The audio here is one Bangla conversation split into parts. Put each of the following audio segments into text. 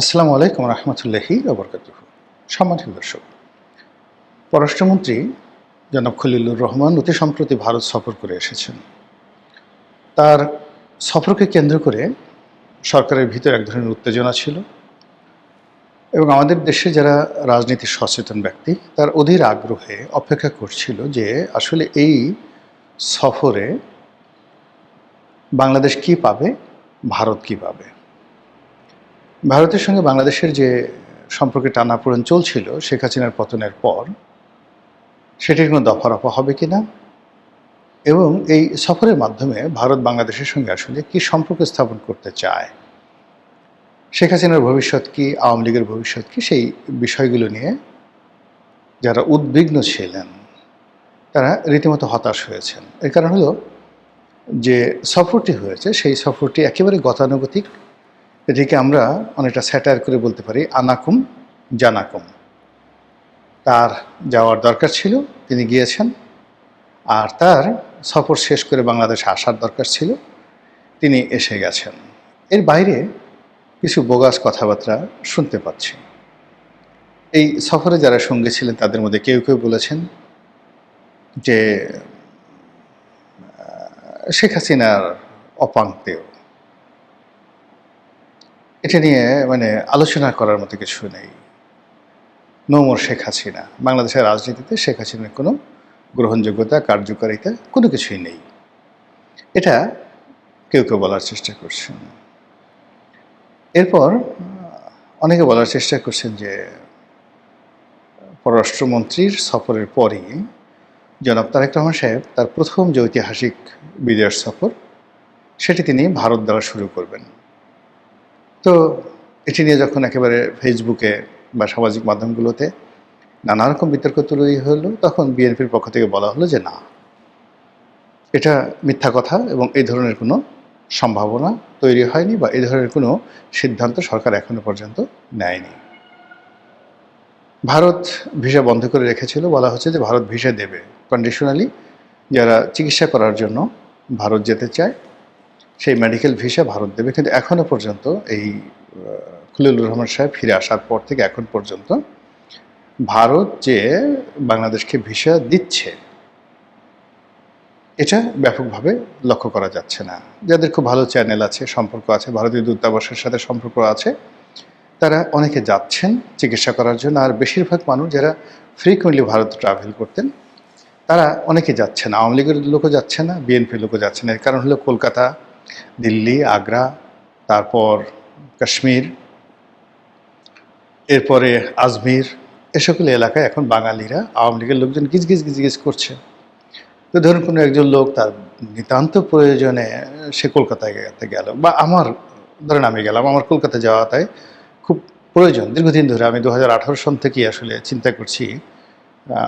আসসালামু আলাইকুম রহমতুল্লাহি ওবরকাতুহ। সম্মানিত দর্শক, পররাষ্ট্রমন্ত্রী জনাব খলিলুর রহমান অতি সম্প্রতি ভারত সফর করে এসেছেন। তার সফরকে কেন্দ্র করে সরকারের ভিতরে এক ধরনের উত্তেজনা ছিল এবং আমাদের দেশে যারা রাজনীতি সচেতন ব্যক্তি তার অধীর আগ্রহে অপেক্ষা করছিল যে আসলে এই সফরে বাংলাদেশ কি পাবে, ভারত কি পাবে। ভারতের সঙ্গে বাংলাদেশের যে সম্পর্কে টানাপোড়েন চলছিল শেখ হাসিনার পতনের পর, সেটির কোনো দফারফা হবে কিনা এবং এই সফরের মাধ্যমে ভারত বাংলাদেশের সঙ্গে আসলে কি সম্পর্ক স্থাপন করতে চায়, শেখ হাসিনার ভবিষ্যৎ কি, আওয়ামী লীগের ভবিষ্যৎ কি, সেই বিষয়গুলো নিয়ে যারা উদ্বিগ্ন ছিলেন তারা রীতিমতো হতাশ হয়েছেন। এর কারণ হলো যে সফরটি হয়েছে সেই সফরটি একেবারে গতানুগতিক। এটিকে আমরা অনেকটা স্যাটায়ার করে বলতে পারি আনাকুম জানাকুম। তার যাওয়ার দরকার ছিল, তিনি গিয়েছেন। আর তার সফর শেষ করে বাংলাদেশে আসার দরকার ছিল, তিনি এসে গেছেন। এর বাইরে কিছু বোগাস কথাবার্তা শুনতে পাচ্ছি। এই সফরে যারা সঙ্গে ছিলেন তাদের মধ্যে কেউ কেউ বলেছেন যে শেখ হাসিনার অপাঙ্ক্তেয়, এটা নিয়ে আলোচনা করার মতো কিছু নেই। নো মোর শেখ হাসিনা, বাংলাদেশের রাজনীতিতে শেখ হাসিনার কোনো গ্রহণযোগ্যতা, কার্যকারিতা কোনো কিছুই নেই, এটা কেউ কেউ বলার চেষ্টা করছেন। এরপর অনেকে বলার চেষ্টা করছেন যে পররাষ্ট্রমন্ত্রীর সফরের পরই জনাব তারেক রহমান সাহেব তার প্রথম যে ঐতিহাসিক বিদেশ সফর সেটি তিনি ভারত দ্বারা শুরু করবেন। তো এটি নিয়ে যখন একেবারে ফেসবুকে বা সামাজিক মাধ্যমগুলোতে নানা রকম বিতর্ক তৈরি হলো, তখন বিএনপির পক্ষ থেকে বলা হলো যে না, এটা মিথ্যা কথা এবং এই ধরনের কোনো সম্ভাবনা তৈরি হয়নি বা এই ধরনের কোনো সিদ্ধান্ত সরকার এখনো পর্যন্ত নেয়নি। ভারত ভিসা বন্ধ করে রেখেছিল, বলা হচ্ছে যে ভারত ভিসা দেবে কন্ডিশনালি, যারা চিকিৎসা করার জন্য ভারত যেতে চায় সেই মেডিকেল ভিসা ভারত দেবে। কিন্তু এখনও পর্যন্ত এই খলিলুর রহমান সাহেব ফিরে আসার পর থেকে এখন পর্যন্ত ভারত যে বাংলাদেশকে ভিসা দিচ্ছে এটা ব্যাপকভাবে লক্ষ্য করা যাচ্ছে না। যাদের খুব ভালো চ্যানেল আছে, সম্পর্ক আছে, ভারতীয় দূতাবাসের সাথে সম্পর্ক আছে, তারা অনেকে যাচ্ছেন চিকিৎসা করার জন্য। আর বেশিরভাগ মানুষ যারা ফ্রিকুয়েন্টলি ভারত ট্রাভেল করতেন তারা অনেকে যাচ্ছে না। আওয়ামী লীগের লোকও যাচ্ছে না, বিএনপির লোকও যাচ্ছে না। এর কারণ হলো কলকাতা, দিল্লি, আগ্রা, তারপর কাশ্মীর, এরপরে আজমির, এ সকল এলাকায় এখন বাঙালিরা, আওয়ামী লীগের লোকজন গিজ করছে। তো ধরুন কোনো একজন লোক তার নিতান্ত প্রয়োজনে সে কলকাতায় গেল, বা আমার ধরেন আমি গেলাম, আমার কলকাতা যাওয়াটাই খুব প্রয়োজন। দীর্ঘদিন ধরে আমি 2018 সন থেকেই আসলে চিন্তা করছি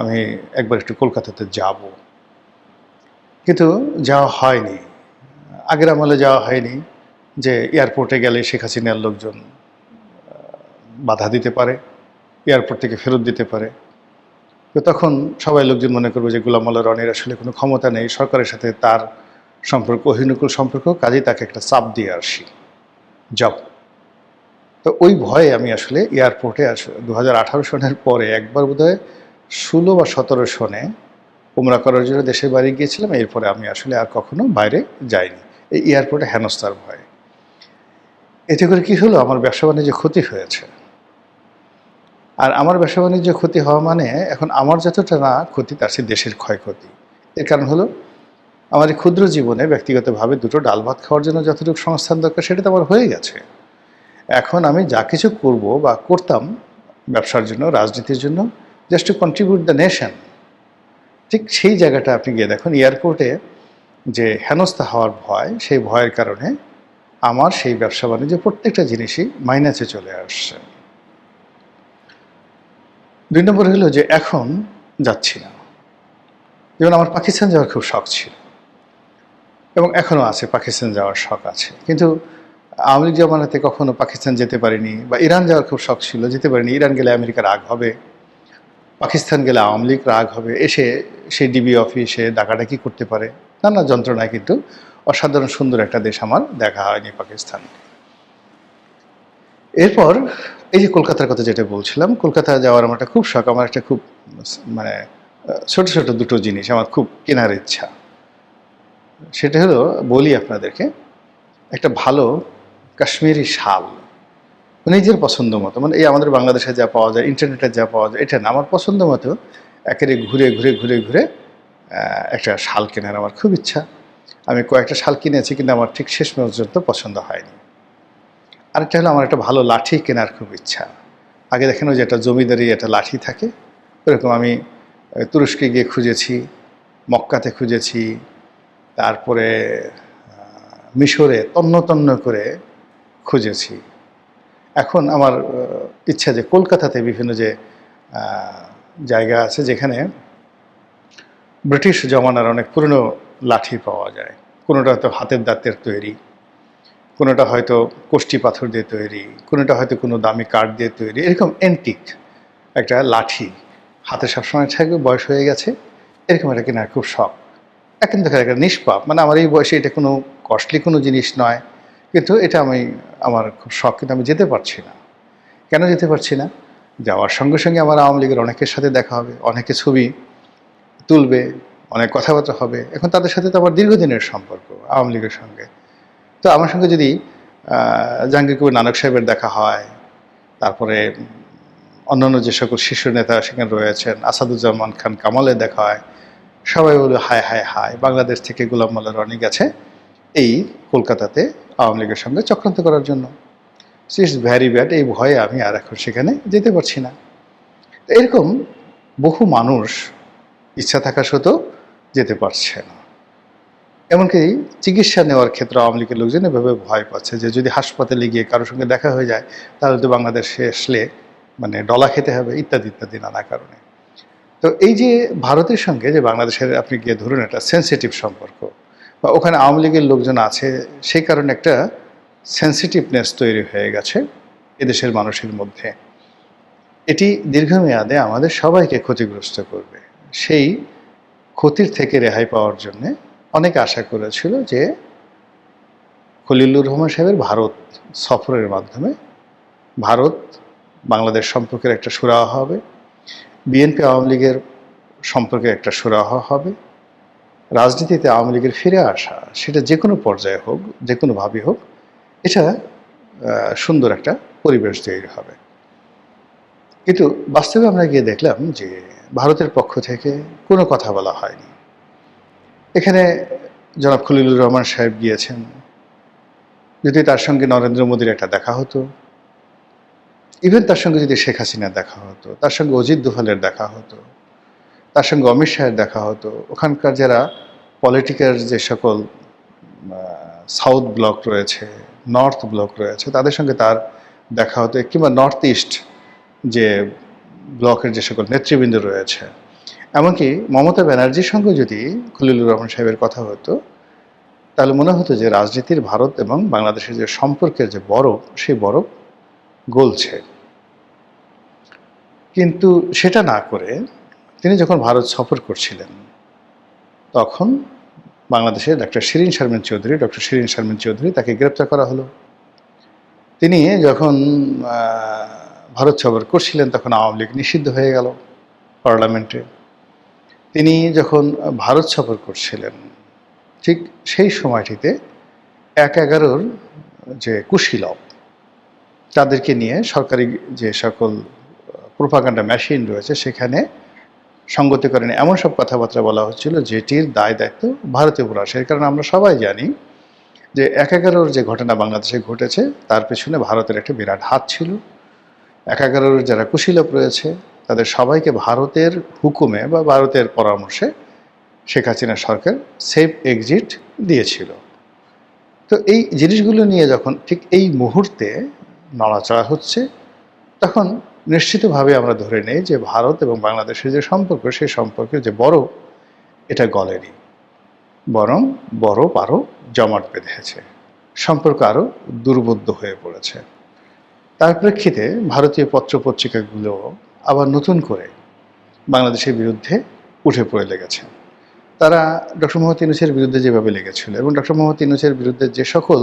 আমি একবার একটু কলকাতাতে যাব, কিন্তু যাওয়া হয়নি। আগের আমলে যাওয়া হয়নি যে এয়ারপোর্টে গেলে শেখ হাসিনার লোকজন বাধা দিতে পারে, এয়ারপোর্ট থেকে ফেরত দিতে পারে। তো তখন সবাই লোকজন মনে করবে যে গোলাম মোল্লা রনির আসলে কোনো ক্ষমতা নেই, সরকারের সাথে তার সম্পর্ক অহিনুকূল সম্পর্ক, কাজেই তাকে একটা চাপ দিয়ে আসি যাও। তো ওই ভয়ে আমি আসলে এয়ারপোর্টে 2018 সনের পরে একবার বোধহয় 16 বা 17 সনে উমরা করার জন্য দেশের বাড়ি গিয়েছিলাম। এরপরে আমি আসলে আর কখনো বাইরে যাইনি, এই এয়ারপোর্টে হেনস্থার ভয়ে। এতে করে কী হলো, আমার ব্যবসা বাণিজ্য ক্ষতি হয়েছে। আর আমার ব্যবসা বাণিজ্য ক্ষতি হওয়া মানে এখন আমার যতটা না ক্ষতি, তার সে দেশের ক্ষয়ক্ষতি। এর কারণ হলো আমার এই ক্ষুদ্র জীবনে ব্যক্তিগতভাবে দুটো ডাল ভাত খাওয়ার জন্য যতটুকু সংস্থান দরকার সেটা তো আমার হয়ে গেছে। এখন আমি যা কিছু করব বা করতাম ব্যবসার জন্য, রাজনীতির জন্য, just two contribute the nation, ঠিক সেই জায়গাটা আপনি গিয়ে দেখুন এয়ারপোর্টে যে হেনস্থা হওয়ার ভয়, সেই ভয়ের কারণে আমার সেই ব্যবসা বাণিজ্য প্রত্যেকটা জিনিসই মাইনাসে চলে আসছে। 2 নম্বর হলো যে এখন যাচ্ছি না। যেমন আমার পাকিস্তান যাওয়ার খুব শখ ছিল এবং এখনও আছে, পাকিস্তান যাওয়ার শখ আছে, কিন্তু আওয়ামী লীগ জমানাতে কখনো পাকিস্তান যেতে পারিনি। বা ইরান যাওয়ার খুব শখ ছিল, যেতে পারিনি। ইরান গেলে আমেরিকা রাগ হবে, পাকিস্তান গেলে আওয়ামী লীগ রাগ হবে, এসে সেই ডিবি অফিসে ডাকাডাকি করতে পারে, নানা যন্ত্রণায়। কিন্তু অসাধারণ সুন্দর একটা দেশ আমার দেখা হয়নি পাকিস্তান। এরপর এই যে কলকাতার কথা যেটা বলছিলাম, কলকাতা যাওয়ার আমার একটা খুব শখ। আমার একটা খুব মানে ছোট, ছোট দুটো জিনিস আমার খুব কেনার ইচ্ছা। সেটা হলো বলি আপনাদেরকে, একটা ভালো কাশ্মীরি শাল। নিজের পছন্দ মতো, মানে এই আমাদের বাংলাদেশে যা পাওয়া যায়, ইন্টারনেটে যা পাওয়া যায়, এটা না, আমার পছন্দ মতো একেবারে ঘুরে ঘুরে ঘুরে ঘুরে একটা শাল কেনার আমার খুব ইচ্ছা। আমি কয়েকটা শাল কিনেছি, কিন্তু আমার ঠিক শেষ পর্যন্ত পছন্দ হয়নি। আরেকটা হলো আমার একটা ভালো লাঠি কেনার খুব ইচ্ছা। আগে দেখেন ওই যে একটা জমিদারি একটা লাঠি থাকে, ওরকম আমি তুরস্কে গিয়ে খুঁজেছি, মক্কাতে খুঁজেছি, তারপরে মিশরে তন্ন তন্ন করে খুঁজেছি। এখন আমার ইচ্ছা যে কলকাতাতে বিভিন্ন যে জায়গা আছে যেখানে ব্রিটিশ জমানার অনেক পুরনো লাঠি পাওয়া যায়। কোনোটা হয়তো হাতের দাঁতের তৈরি, কোনোটা হয়তো কোষ্ঠী পাথর দিয়ে তৈরি, কোনোটা হয়তো কোনো দামি কাঠ দিয়ে তৈরি, এরকম অ্যান্টিক একটা লাঠি হাতে সবসময় থাকবে, বয়স হয়ে গেছে, এরকম একটা কেনার খুব শখ। এখন দেখা একটা নিষ্পাপ, মানে আমার এই বয়সে এটা কোনো কস্টলি কোনো জিনিস নয়, কিন্তু এটা আমার খুব শখ, কিন্তু আমি যেতে পারছি না। কেন যেতে পারছি না? যাওয়ার সঙ্গে সঙ্গে আমার আওয়ামী লীগের অনেকের সাথে দেখা হবে, অনেকে ছবি তুলবে, অনেক কথাবার্তা হবে। এখন তাদের সাথে তো আমার দীর্ঘদিনের সম্পর্ক আওয়ামী লীগের সঙ্গে। তো আমার সঙ্গে যদি জাহাঙ্গীর কবির নানক সাহেবের দেখা হয়, তারপরে অন্যান্য যে সকল শীর্ষ নেতা সেখানে রয়েছেন, আসাদুজ্জামান খান কামালের দেখা হয়, সবাই বলবে হায় হায় হায়, বাংলাদেশ থেকে গোলাম মোল্লা রনি গেছে এই কলকাতাতে আওয়ামী লীগের সঙ্গে চক্রান্ত করার জন্য। It's vary bad. এই ভয়ে আমি আর এখন সেখানে যেতে পারছি না। এরকম বহু মানুষ ইচ্ছা থাকা সত্ত্বেও যেতে পারছে না। এমনকি চিকিৎসা নেওয়ার ক্ষেত্রে আওয়ামী লীগের লোকজন এভাবে ভয় পাচ্ছে যে যদি হাসপাতালে গিয়ে কারোর সঙ্গে দেখা হয়ে যায়, তাহলে তো বাংলাদেশে আসলে মানে ডলা খেতে হবে, ইত্যাদি ইত্যাদি নানা কারণে। তো এই যে ভারতের সঙ্গে যে বাংলাদেশের আপনি গিয়ে ধরুন একটা সেন্সিটিভ সম্পর্ক, বা ওখানে আওয়ামী লীগের লোকজন আছে, সেই কারণে একটা সেন্সিটিভনেস তৈরি হয়ে গেছে এদেশের মানুষের মধ্যে। এটি দীর্ঘমেয়াদে আমাদের সবাইকে ক্ষতিগ্রস্ত করবে। সেই ক্ষতির থেকে রেহাই পাওয়ার জন্যে অনেকে আশা করেছিল যে খলিলুর রহমান সাহেবের ভারত সফরের মাধ্যমে ভারত বাংলাদেশ সম্পর্কের একটা সুরাহা হবে, বিএনপি আওয়ামী লীগের সম্পর্কে একটা সুরাহা হবে, রাজনীতিতে আওয়ামী লীগের ফিরে আসা, সেটা যে কোনো পর্যায়ে হোক, যে কোনোভাবেই হোক, এটা সুন্দর একটা পরিবেশ তৈরি হবে। কিন্তু বাস্তবে আমরা গিয়ে দেখলাম যে ভারতের পক্ষ থেকে কোনো কথা বলা হয়নি। এখানে জনাব খলিলুর রহমান সাহেব গিয়েছেন, যদি তার সঙ্গে নরেন্দ্র মোদীর একটা দেখা হতো, ইভেন তার সঙ্গে যদি শেখ হাসিনার দেখা হতো, তার সঙ্গে অজিত দোভালের দেখা হতো, তার সঙ্গে অমিত শাহের দেখা হতো, ওখানকার যারা পলিটিক্যাল যে সকল সাউথ ব্লক রয়েছে, নর্থ ব্লক রয়েছে, তাদের সঙ্গে তার দেখা হতো, কিংবা নর্থ ইস্ট যে ব্লকের যে সকল নেতৃবৃন্দ রয়েছে, এমনকি মমতা ব্যানার্জির সঙ্গে যদি খলিলুর রহমান সাহেবের কথা হতো, তাহলে মনে হতো যে রাজনীতির ভারত এবং বাংলাদেশের যে সম্পর্কের যে বরফ, সেই বরফ গলছে। কিন্তু সেটা না করে তিনি যখন ভারত সফর করছিলেন, তখন বাংলাদেশের ডক্টর শিরীন শারমিন চৌধুরী তাকে গ্রেপ্তার করা হলো। তিনি যখন ভারত সফর করছিলেন, তখন আওয়ামী লীগ নিষিদ্ধ হয়ে গেল পার্লামেন্টে। তিনি যখন ভারত সফর করছিলেন, ঠিক সেই সময়টিতে ১/১১ যে কুশীলব, তাদেরকে নিয়ে সরকারি যে সকল প্রোপাগান্ডা মেশিন রয়েছে সেখানে সঙ্গতি করেন এমন সব কথাবার্তা বলা হচ্ছিল যেটির দায় দায়িত্ব ভারতের উপর আসে। এর কারণে আমরা সবাই জানি যে ১/১১ যে ঘটনা বাংলাদেশে ঘটেছে, তার পেছনে ভারতের একটা বিরাট হাত ছিল। ১/১১ যারা কুশীলব রয়েছে, তাদের সবাইকে ভারতের হুকুমে বা ভারতের পরামর্শে শেখ হাসিনা সরকার সেফ এক্সিট দিয়েছিল। তো এই জিনিসগুলো নিয়ে যখন ঠিক এই মুহূর্তে নড়াচড়া হচ্ছে, তখন নিশ্চিতভাবে আমরা ধরে নেই যে ভারত এবং বাংলাদেশের যে সম্পর্ক, সেই সম্পর্কের যে বরফ, এটা গলেনি, বরং বরফ আরও জমাট বেঁধেছে, সম্পর্ক আরও দুর্বোধ্য হয়ে পড়েছে। তার প্রেক্ষিতে ভারতীয় পত্রপত্রিকাগুলো আবার নতুন করে বাংলাদেশের বিরুদ্ধে উঠে পড়ে লেগেছে। তারা ডক্টর মোহাম্মদ ইউনূসের বিরুদ্ধে যেভাবে লেগেছিল, এবং ডক্টর মোহাম্মদ ইউনূসের বিরুদ্ধে যে সকল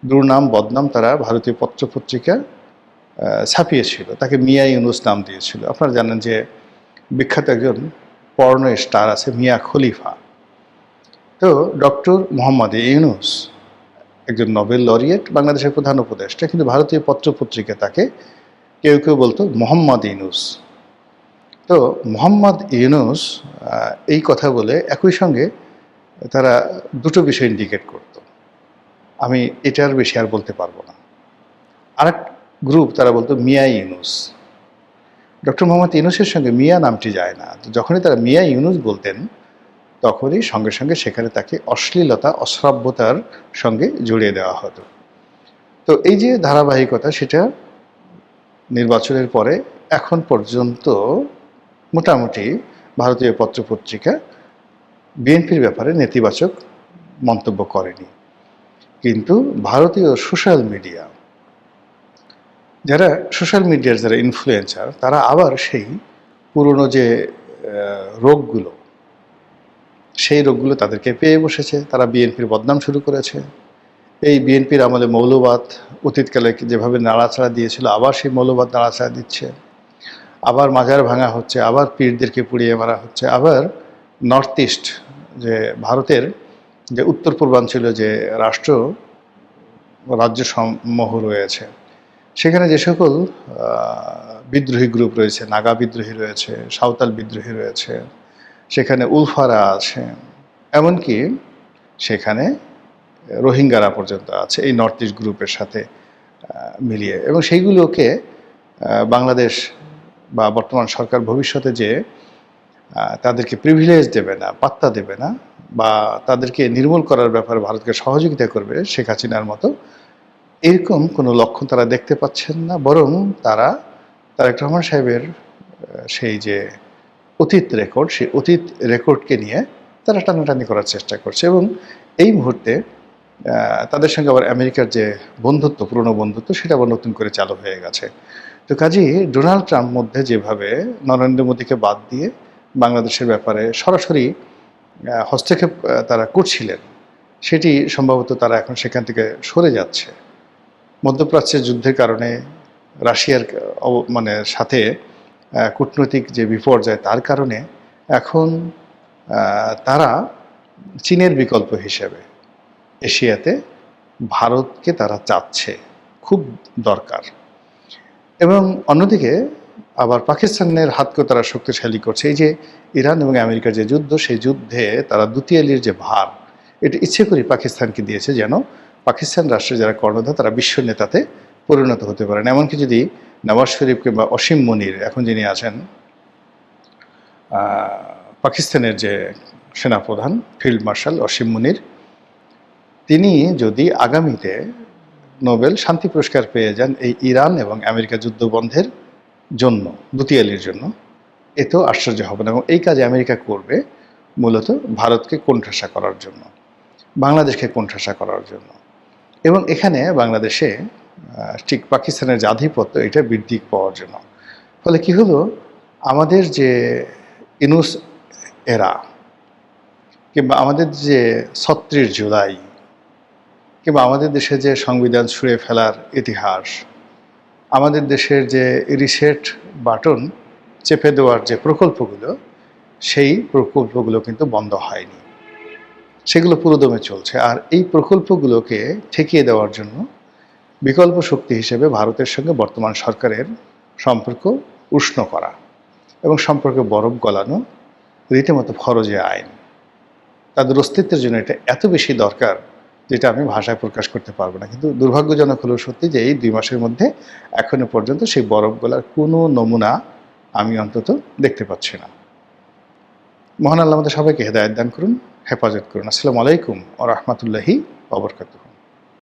দুর্নাম বদনাম তারা ভারতীয় পত্রপত্রিকা ছাপিয়েছিল, তাকে মিয়া ইউনুস নাম দিয়েছিল। আপনারা জানেন যে বিখ্যাত একজন পর্নো স্টার আছে মিয়া খলিফা। তো ডক্টর মোহাম্মদ ইউনুস একজন নোবেল লরিয়েট, বাংলাদেশের প্রধান উপদেষ্টা, কিন্তু ভারতীয় পত্রপত্রিকা তাকে কেউ কেউ বলতো মোহাম্মদ ইউনুস। তো মোহাম্মদ ইউনুস এই কথা বলে একই সঙ্গে তারা দুটো বিষয় ইন্ডিকেট করত, আমি এটার বেশি আর বলতে পারবো না। আরেক গ্রুপ তারা বলতো মিয়া ইউনুস। ডক্টর মোহাম্মদ ইউনুসের সঙ্গে মিয়া নামটি যায় না, তো যখনই তারা মিয়া ইউনুস বলতেন তখনই সঙ্গে সঙ্গে সেখানে তাকে অশ্লীলতা অশ্রাব্যতার সঙ্গে জড়িয়ে দেওয়া হতো। তো এই যে ধারাবাহিকতা, সেটা নির্বাচনের পরে এখন পর্যন্ত মোটামুটি ভারতীয় পত্রপত্রিকা বিএনপির ব্যাপারে নেতিবাচক মন্তব্য করেনি। কিন্তু ভারতীয় সোশ্যাল মিডিয়া, যারা সোশ্যাল মিডিয়ার যারা ইনফ্লুয়েন্সার, তারা আবার সেই পুরনো যে রোগগুলো, সেই রোগগুলো তাদেরকে পেয়ে বসেছে। তারা বিএনপির বদনাম শুরু করেছে। এই বিএনপির আমলে মৌলবাদ অতীতকালে যেভাবে নাড়াচাড়া দিয়েছিল, আবার সেই মৌলবাদ নাড়াচাড়া দিচ্ছে। আবার মাজার ভাঙা হচ্ছে, আবার পীরদেরকে পুড়িয়ে মারা হচ্ছে। আবার নর্থ ইস্ট, যে ভারতের যে উত্তর পূর্বাঞ্চলে যে রাজ্য সমূহ রয়েছে, সেখানে যে সকল বিদ্রোহী গ্রুপ রয়েছে, নাগা বিদ্রোহী রয়েছে, সাঁওতাল বিদ্রোহী রয়েছে, সেখানে উলফারা আছে, এমনকি সেখানে রোহিঙ্গারা পর্যন্ত আছে এই নর্থ ইস্ট গ্রুপের সাথে মিলিয়ে। এবং সেইগুলোকে বাংলাদেশ বা বর্তমান সরকার ভবিষ্যতে যে তাদেরকে প্রিভিলেজ দেবে না, পাত্তা দেবে না, বা তাদেরকে নির্মূল করার ব্যাপারে ভারতকে সহযোগিতা করবে শেখ হাসিনার মতো, এরকম কোনো লক্ষণ তারা দেখতে পাচ্ছেন না। বরং তারা তারেক রহমান সাহেবের সেই যে অতীত রেকর্ড, সেই অতীত রেকর্ডকে নিয়ে তারা টানাটানি করার চেষ্টা করছে। এবং এই মুহূর্তে তাদের সঙ্গে আবার আমেরিকার যে বন্ধুত্ব, পুরনো বন্ধুত্ব, সেটা আবার নতুন করে চালু হয়ে গেছে। তো কাজেই ডোনাল্ড ট্রাম্প মধ্যে যেভাবে নরেন্দ্র মোদীকে বাদ দিয়ে বাংলাদেশের ব্যাপারে সরাসরি হস্তক্ষেপ তারা করছিলেন, সেটি সম্ভবত তারা এখন সেখান থেকে সরে যাচ্ছে। মধ্যপ্রাচ্যের যুদ্ধের কারণে রাশিয়ার সাথে কূটনৈতিক যে বিপর্যয়, তার কারণে এখন তারা চীনের বিকল্প হিসেবে এশিয়াতে ভারতকে তারা চাচ্ছে, খুব দরকার। এবং অন্যদিকে আবার পাকিস্তানের হাতকে তারা শক্তিশালী করছে। এই যে ইরান এবং আমেরিকার যে যুদ্ধ, সেই যুদ্ধে তারা দ্বিতীয়ালির যে ভার, এটা ইচ্ছে করে পাকিস্তানকে দিয়েছে, যেন পাকিস্তান রাষ্ট্রের যারা কর্ণধার তারা বিশ্ব নেতাতে পরিণত হতে পারেন। এমনকি যদি নওয়াজ শরীফ কিংবা অসীম মনির, এখন যিনি আছেন পাকিস্তানের যে সেনাপ্রধান ফিল্ড মার্শাল অসীম মনির, তিনি যদি আগামীতে নোবেল শান্তি পুরস্কার পেয়ে যান এই ইরান এবং আমেরিকা যুদ্ধ বন্ধের জন্য, দ্বিতীয়ালির জন্য, এতেও আশ্চর্য হবে না। এবং এই কাজে আমেরিকা করবে মূলত ভারতকে কোণঠাসা করার জন্য, বাংলাদেশকে কোণঠাসা করার জন্য। এবং এখানে বাংলাদেশে ঠিক পাকিস্তানের যে আধিপত্য, এটা বৃদ্ধি পাওয়ার জন্য। ফলে কি হলো, আমাদের যে ইউনুস এরা, কিংবা আমাদের যে ৩৬ জুলাই, কিংবা আমাদের দেশে যে সংবিধান ছুঁড়ে ফেলার ইতিহাস, আমাদের দেশের যে রিসেট বাটন চেপে দেওয়ার যে প্রকল্পগুলো, সেই প্রকল্পগুলো কিন্তু বন্ধ হয়নি, সেগুলো পুরোদমে চলছে। আর এই প্রকল্পগুলোকে ঠেকিয়ে দেওয়ার জন্য বিকল্প শক্তি হিসেবে ভারতের সঙ্গে বর্তমান সরকারের সম্পর্ক উষ্ণ করা এবং সম্পর্কে বরফ গলানো রীতিমতো ফরজে আইন। তাদের অস্তিত্বের জন্য এটা এত বেশি দরকার, যেটা আমি ভাষায় প্রকাশ করতে পারবো না। কিন্তু দুর্ভাগ্যজনক হলো সত্যি যে এই 2 মাসের মধ্যে এখনো পর্যন্ত সেই বরফ গলার কোনো নমুনা আমি অন্তত দেখতে পাচ্ছি না। মহান আল্লাহ আমাদের সবাইকে হেদায়েত দান করুন, হেফাজত করুন। আসসালামু আলাইকুম ওয়া রাহমাতুল্লাহি ওয়া বারাকাতুহু।